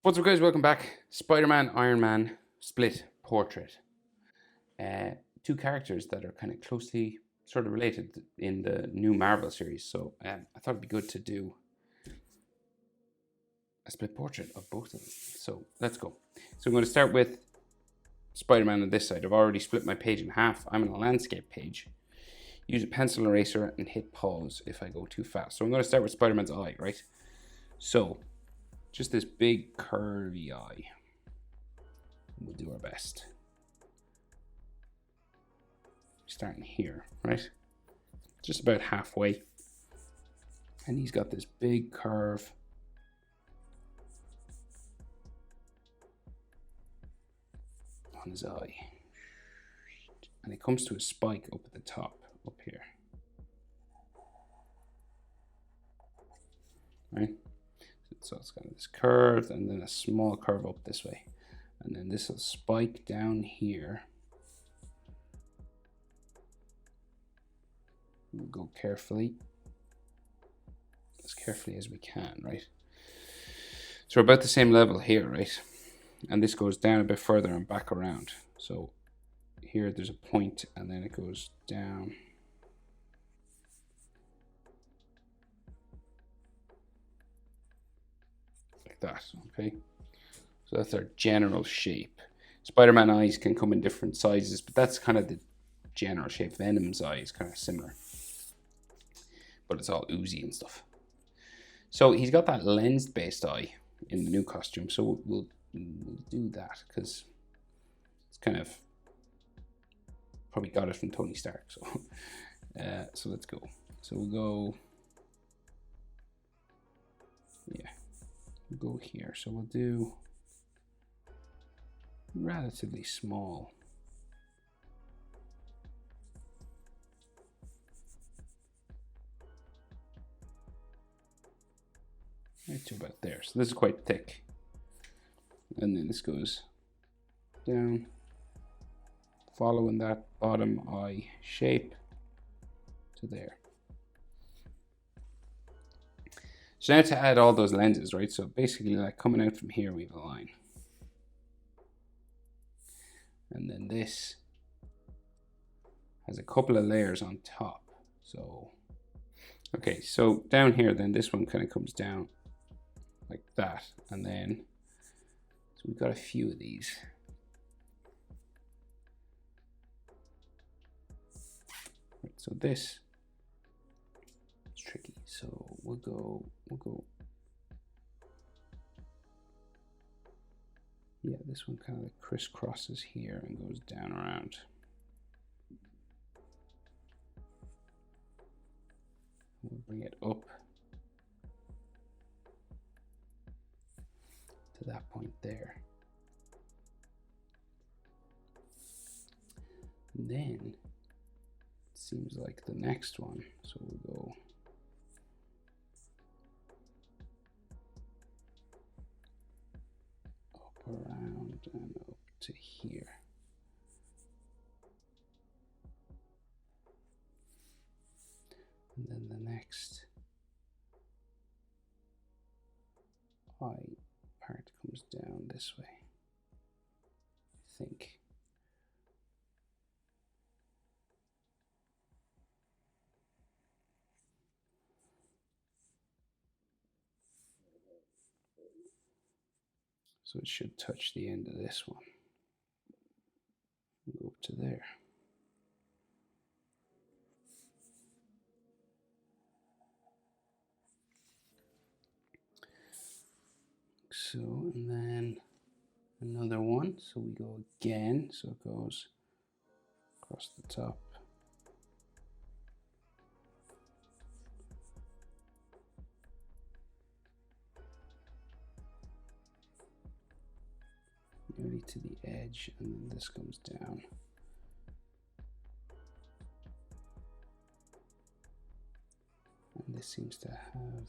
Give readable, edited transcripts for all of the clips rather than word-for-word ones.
What's up, guys? Welcome back. Spider-Man, Iron Man, split portrait. Uh, Two characters that are kind of closely sort of related in the new Marvel series. So I thought it'd be good to do a split portrait of both of them. So let's go. So I'm going to start with Spider-Man on this side. I've already split my page in half. I'm on a landscape page. Use a pencil eraser and hit pause if I go too fast. So I'm going to start with Spider-Man's eye, right? So just this big curvy eye. We'll do our best. Starting here, right? Just about halfway. And he's got this big curve. On his eye. And it comes to a spike up at the top, up here. Right? So it's got this curve and then a small curve up this way. And then this will spike down here. We'll go carefully. As carefully as we can, right? So we're about the same level here, right? And this goes down a bit further and back around. So here there's a point and then it goes down. Like that, okay? So that's our general shape. Spider-Man eyes can come in different sizes, but that's kind of the general shape. Venom's eye is kind of similar. But it's all oozy and stuff. So he's got that lens-based eye in the new costume. So we'll do that because it's kind of probably got it from Tony Stark. So, so let's go. So we'll go, yeah, we'll go here. So we'll do relatively small. Right to about there. So this is quite thick. And then this goes down, following that bottom eye shape to there. So now to add all those lenses, right? So basically like coming out from here, we have a line. And then this has a couple of layers on top. So, okay, so down here, then this one kind of comes down like that. And then, so we've got a few of these. Right, so this is tricky. So we'll go, yeah, this one kind of like crisscrosses here and goes down around. We'll bring it up to that point there. And then it seems like the next one, so we'll go up around and up to here. And then the next eye part comes down this way, I think. So it should touch the end of this one. Go up to there. So, and then another one. So we go again. So it goes across the top. Nearly to the edge, and then this comes down. And this seems to have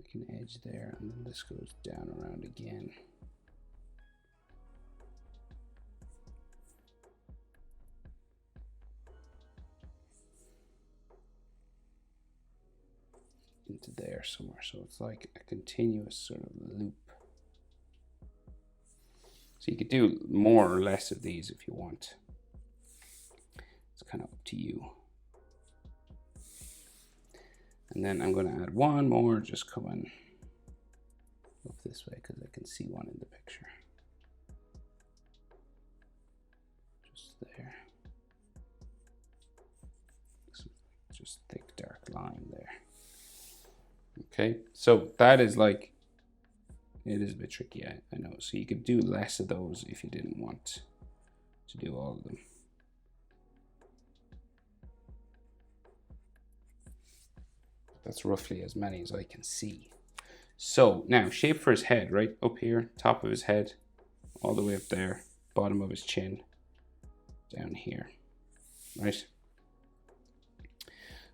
like an edge there, and then this goes down around again. into there somewhere. So it's like a continuous sort of loop. So you could do more or less of these if you want. It's kind of up to you. And then I'm going to add one more, just coming up this way because I can see one in the picture. Just there. Just thick dark line there. Okay, so that is like, it is a bit tricky, I know. So you could do less of those if you didn't want to do all of them. That's roughly as many as I can see. So now shape for his head, right up here, top of his head, all the way up there, bottom of his chin, down here, right?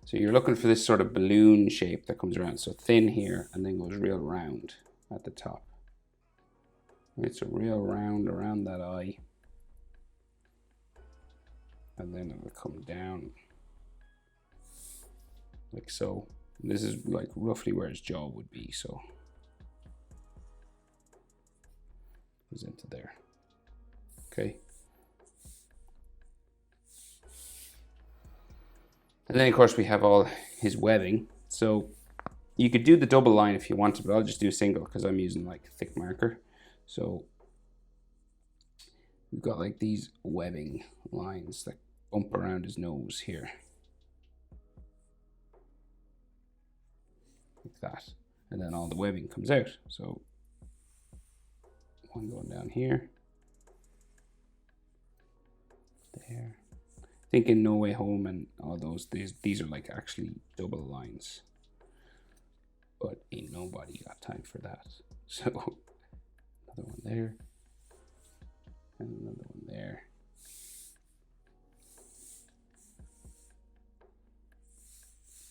So you're looking for this sort of balloon shape that comes around. So thin here and then goes real round at the top. Right, so real round around that eye. And then it will come down like so. And this is like roughly where his jaw would be, so goes into there. Okay. And then of course we have all his webbing. So you could do the double line if you wanted, but I'll just do single because I'm using like a thick marker. So we've got like these webbing lines that bump around his nose here. Like that. And then all the webbing comes out. So one going down here. There. Thinking No Way Home and all those, these are like actually double lines. But ain't nobody got time for that. So another one there. And another one there.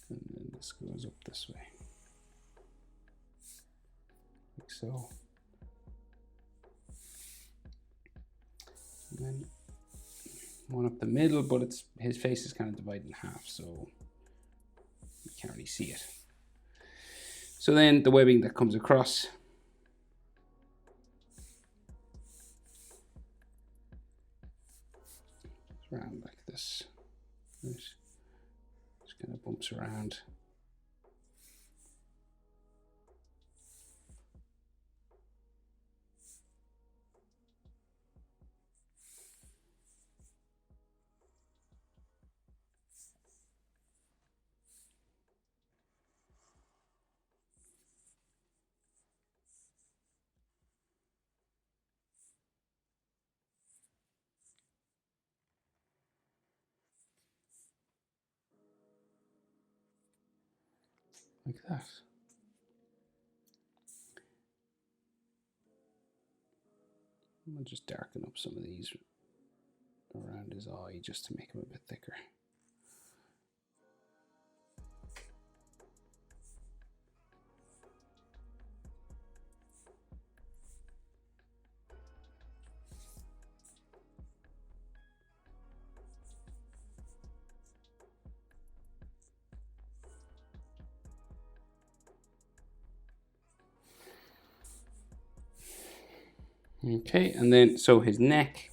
And then this goes up this way. Like so. And then one up the middle, but it's his face is kind of divided in half, so you can't really see it. So then the webbing that comes across around like this. Right. Just kind of bumps around. Like that. I'll just darken up some of these around his eye just to make him a bit thicker. Okay, and then so his neck,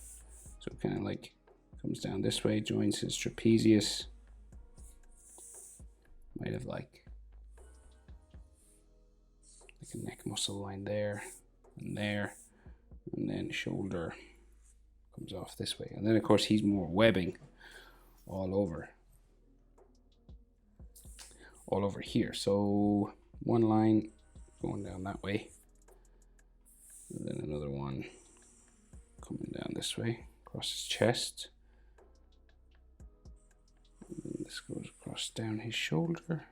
so kind of like comes down this way, joins his trapezius. Might have like a neck muscle line there, and then shoulder comes off this way. And then of course he's more webbing all over here. So one line going down that way. And then another one coming down this way, across his chest. And then this goes across down his shoulder.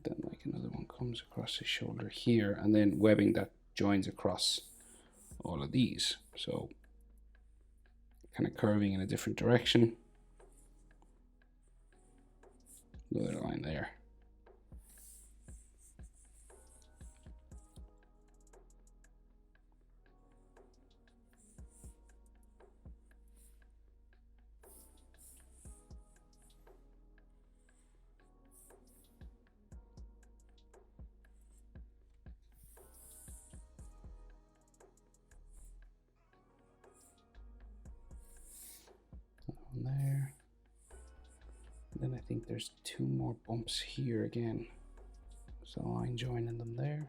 Then like another one comes across his shoulder here, and then webbing that joins across all of these. So kind of curving in a different direction. Another line there. then I think there's 2 more bumps here again. So a line joining them there.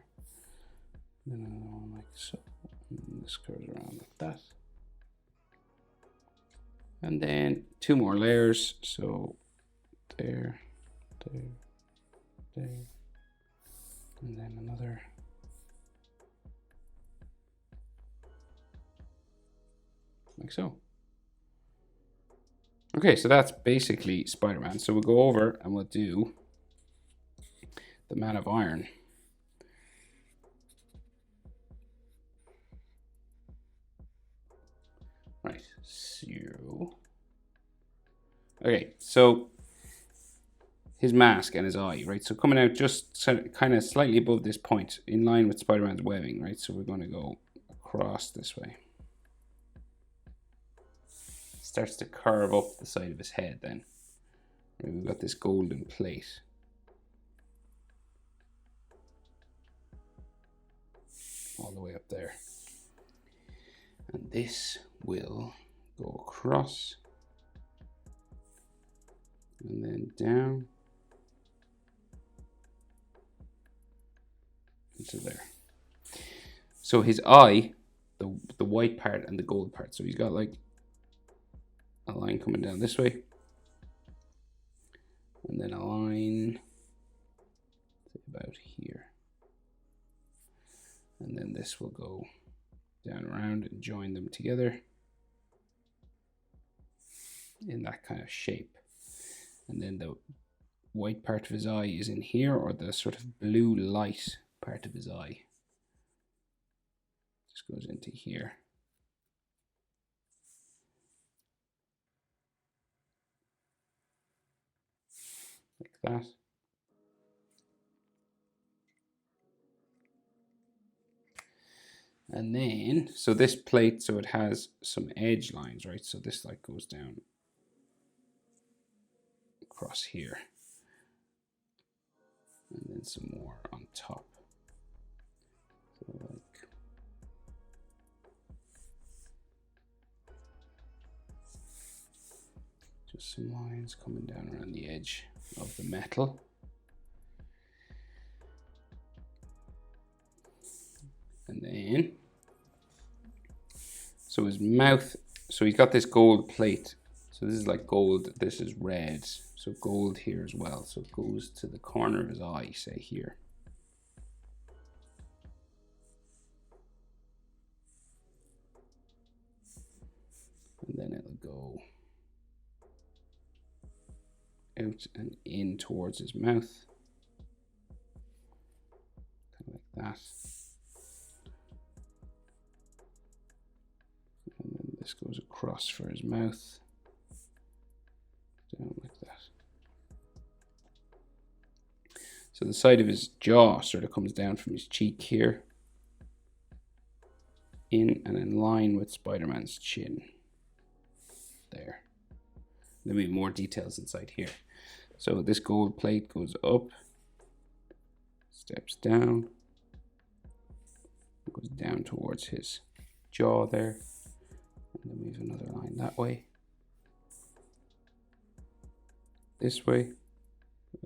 Then another one like so. And this goes around like that. And then 2 more layers. So there, there, there. And then another. Like so. Okay, so that's basically Spider-Man. So we'll go over and we'll do the Man of Iron. Right, so. Okay, so his mask and his eye, right? So coming out just kind of slightly above this point, in line with Spider-Man's webbing, right? So we're going to go across this way. Starts to curve up the side of his head then. Right, we've got this golden plate. All the way up there. And this will go across. And then down. Into there. So his eye, the white part and the gold part. So he's got like a line coming down this way. And then a line about here. And then this will go down around and join them together in that kind of shape. And then the white part of his eye is in here, or the sort of blue light part of his eye just goes into here. Like that. And then, so this plate, so it has some edge lines, right? So this like goes down across here. And then some more on top. So like, just some lines coming down around the edge of the metal. And then, so his mouth, so he's got this gold plate. So this is like gold, this is red. So gold here as well. So it goes to the corner of his eye, say here. And then it'll go out and in towards his mouth. Kind of like that. And then this goes across for his mouth. Down like that. So the side of his jaw sort of comes down from his cheek here. In and in line with Spider-Man's chin. There. Then we have more details inside here. So this gold plate goes up, steps down, goes down towards his jaw there. And then we have another line that way. This way,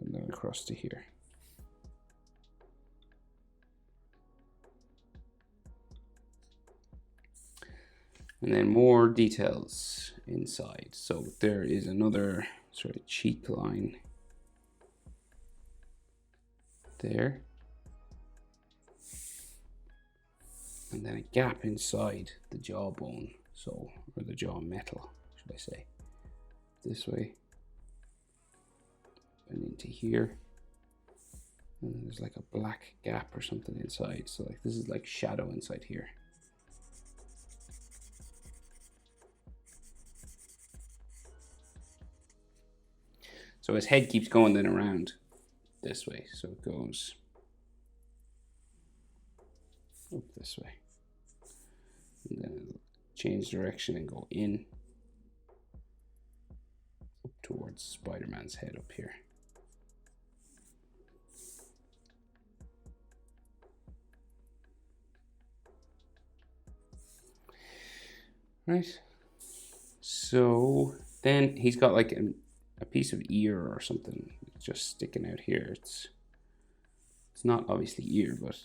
and then across to here. And then more details inside. So there is another sort of cheek line there. And then a gap inside the jawbone, so, or the jaw metal, should I say. This way. And into here. And then there's like a black gap or something inside. So like this is like shadow inside here. So his head keeps going then around this way. So it goes up this way. And then it'll change direction and go in. Up towards Spider-Man's head up here. Right. So then he's got like a piece of ear or something just sticking out here. It's not obviously ear, but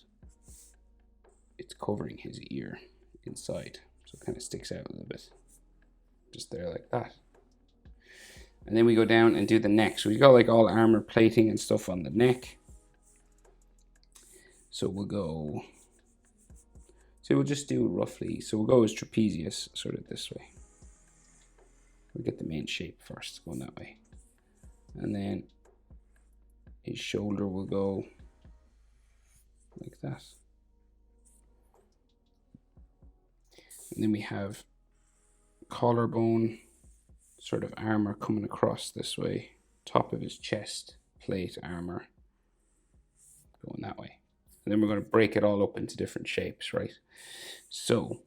it's covering his ear inside, so it kind of sticks out a little bit, just there like that. And then we go down and do the neck. So we got like all armor plating and stuff on the neck. So we'll go, so we'll just do roughly, so we'll go as trapezius, sort of this way. We'll get the main shape first, going that way. And then his shoulder will go like that. And then we have collarbone sort of armor coming across this way, top of his chest plate armor going that way. And then we're going to break it all up into different shapes, right? So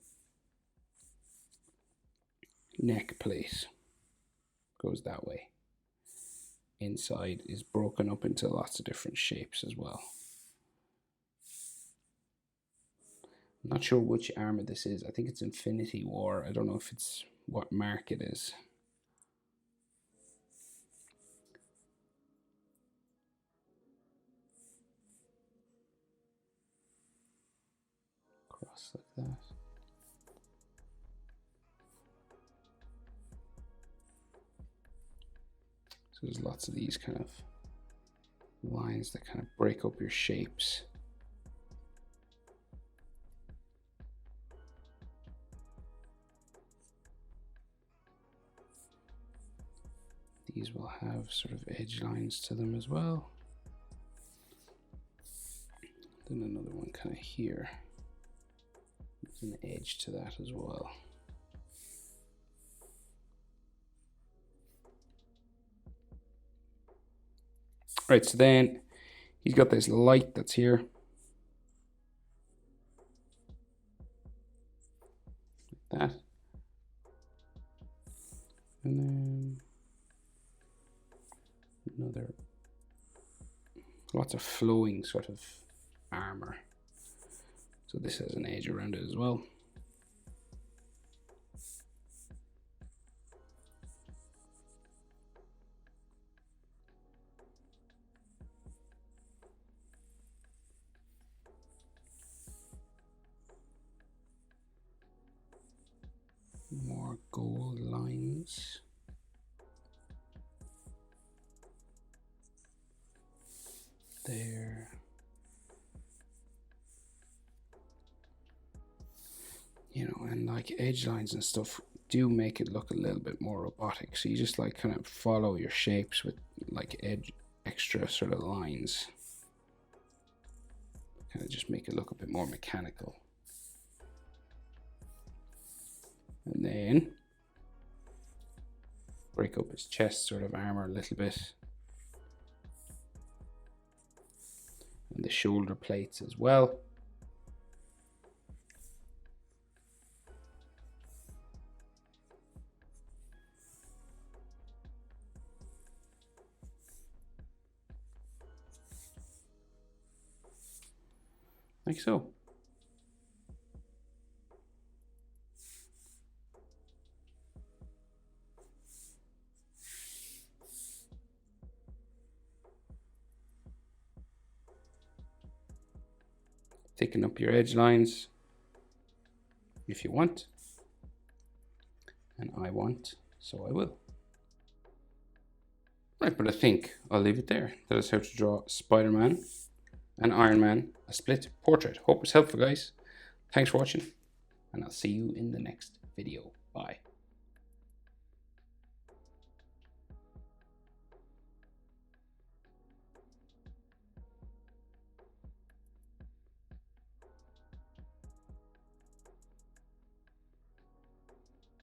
neck plate goes that way. Inside is broken up into lots of different shapes as well. I'm not sure which armor this is. I think it's Infinity War. I don't know if it's what mark it is. Cross like that. So there's lots of these kind of lines that kind of break up your shapes. These will have sort of edge lines to them as well. Then another one kind of here. There's an edge to that as well. Right, so then he's got this light that's here. Like that. And then another, lots of flowing sort of armor. So this has an edge around it as well. More gold lines. There. You know, and like edge lines and stuff do make it look a little bit more robotic. So you just like kind of follow your shapes with like extra sort of lines. Kind of just make it look a bit more mechanical. And then break up his chest sort of armor a little bit. And the shoulder plates as well. Like so. Thicken up your edge lines if you want, and I want, so I will. Right, but I think I'll leave it there. That is how to draw Spider-Man and Iron Man, a split portrait. Hope it's helpful, guys. Thanks for watching, and I'll see you in the next video. Bye.